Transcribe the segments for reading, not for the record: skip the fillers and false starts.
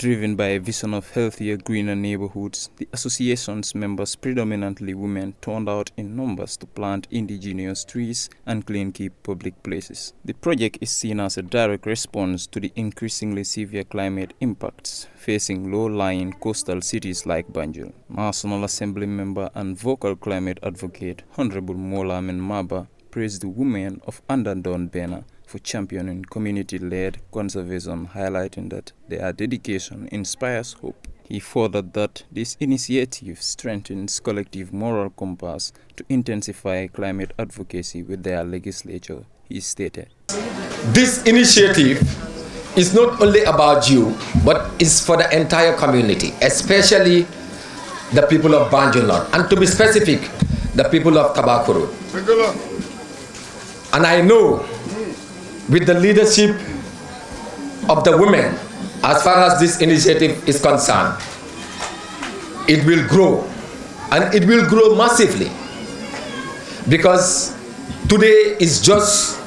Driven by a vision of healthier, greener neighborhoods, the association's members, predominantly women, turned out in numbers to plant indigenous trees and clean keep public places. The project is seen as a direct response to the increasingly severe climate impacts facing low-lying coastal cities like Banjul. National Assembly member and vocal climate advocate Honorable Molamin Maba praised the women of Anda Don Bena for championing community-led conservation, highlighting that their dedication inspires hope. He furthered that this initiative strengthens collective moral compass to intensify climate advocacy with their legislature, he stated. This initiative is not only about you, but it's for the entire community, especially the people of Banjul North, and to be specific, the people of Tabakuru. And I know with the leadership of the women, as far as this initiative is concerned, it will grow, and it will grow massively, because today is just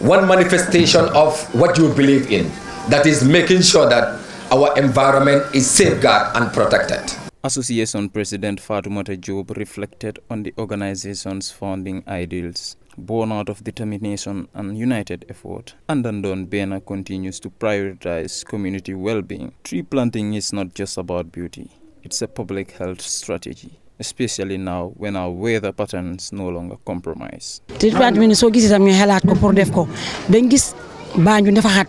one manifestation of what you believe in, that is making sure that our environment is safeguarded and protected. Association President Fatoumata Job reflected on the organization's founding ideals. Born out of determination and united effort, Anda Don Bena continues to prioritize community well-being. Tree planting is not just about beauty, it's a public health strategy, especially now when our weather patterns no longer compromise. Tree planting so gis tam ñu xalaat ko pour def ko ben gis Banjul dafa xat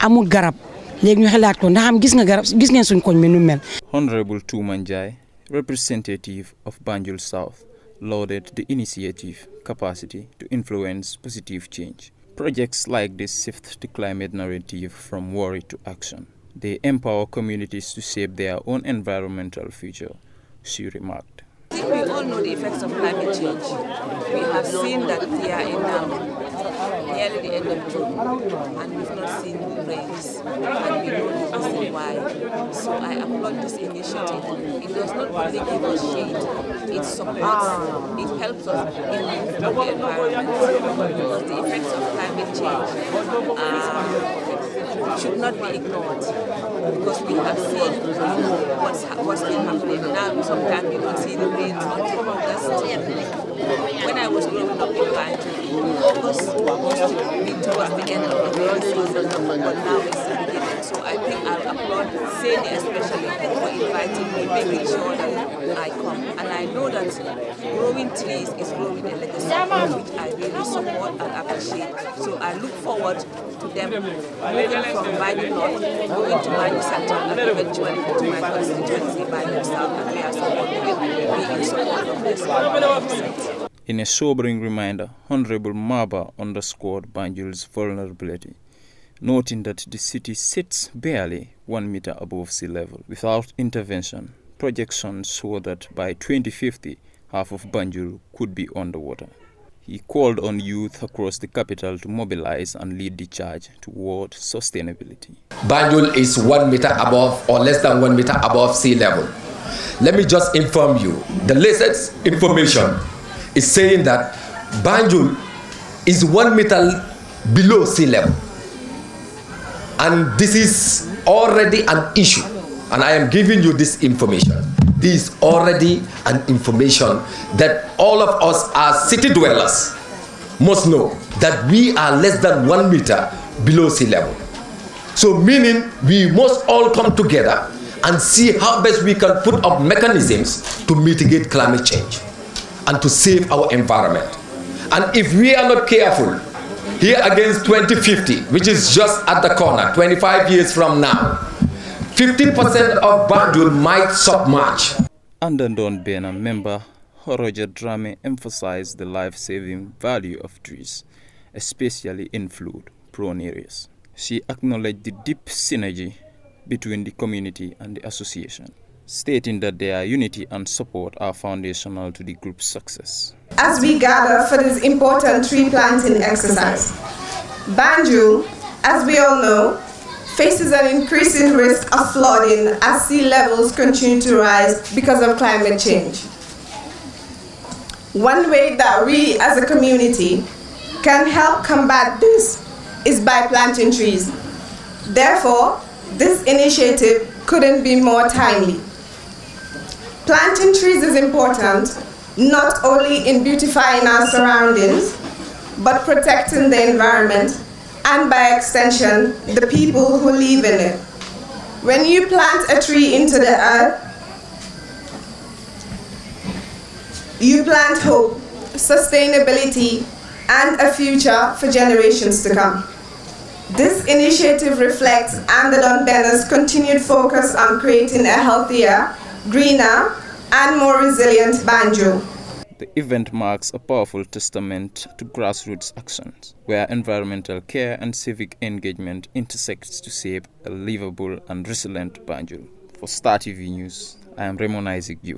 amul garab légui ñu xalaat ko ndax am gis nga garab gis ngeen suñ koñ mi nu mel. Honorable Tumanjai, representative of Banjul South, lauded the initiative capacity to influence positive change. Projects like this shift the climate narrative from worry to action. They empower communities to shape their own environmental future, she remarked. I think we all know the effects of climate change. We have seen that we are in nearly the end of June and we've not seen rains, and we know the reason why. So I applaud this initiative. It does not only give us shade, it supports, it helps us improve the environment, because the effects of climate change should not be ignored, because we have seen what's been happening. Now sometimes you don't see the rains until August. When I was growing up in Banjul, August used to be towards the end of the rainy season, but now it's the beginning. So I think I'll applaud Sani especially for inviting me, making sure that I come. And I know that growing trees is growing a legacy, which I really support and appreciate. So I look forward to them moving from Banjul North, going to Banjul Center, and eventually to my constituency Banjul South, and we are supporting it, being in support of this. In a sobering reminder, Honorable Maba underscored Banjul's vulnerability, noting that the city sits barely 1 meter above sea level. Without intervention, projections show that by 2050, half of Banjul could be underwater. He called on youth across the capital to mobilize and lead the charge toward sustainability. Banjul is 1 meter above or less than 1 meter above sea level. Let me just inform you, the latest information is saying that Banjul is 1 meter below sea level. And this is already an issue. And I am giving you this information. This is already an information that all of us as city dwellers must know, that we are less than 1 meter below sea level. So meaning we must all come together and see how best we can put up mechanisms to mitigate climate change and to save our environment. And if we are not careful, here against 2050, which is just at the corner, 25 years from now, 50% of Banjul might submerge. Anda Don Bena member Roger Drame emphasized the life-saving value of trees, especially in flood-prone areas. She acknowledged the deep synergy between the community and the association, stating that their unity and support are foundational to the group's success. As we gather for this important tree planting exercise, Banjul, as we all know, faces an increasing risk of flooding as sea levels continue to rise because of climate change. One way that we as a community can help combat this is by planting trees. Therefore, This initiative couldn't be more timely. Planting trees is important, not only in beautifying our surroundings, but protecting the environment and by extension, the people who live in it. When you plant a tree into the earth, you plant hope, sustainability, and a future for generations to come. This initiative reflects Anda Don Bena's continued focus on creating a healthier, greener, and more resilient Banjul. The event marks a powerful testament to grassroots actions, where environmental care and civic engagement intersect to shape a livable and resilient Banjul. For Star TV News, I am Raymond Isaac Youth.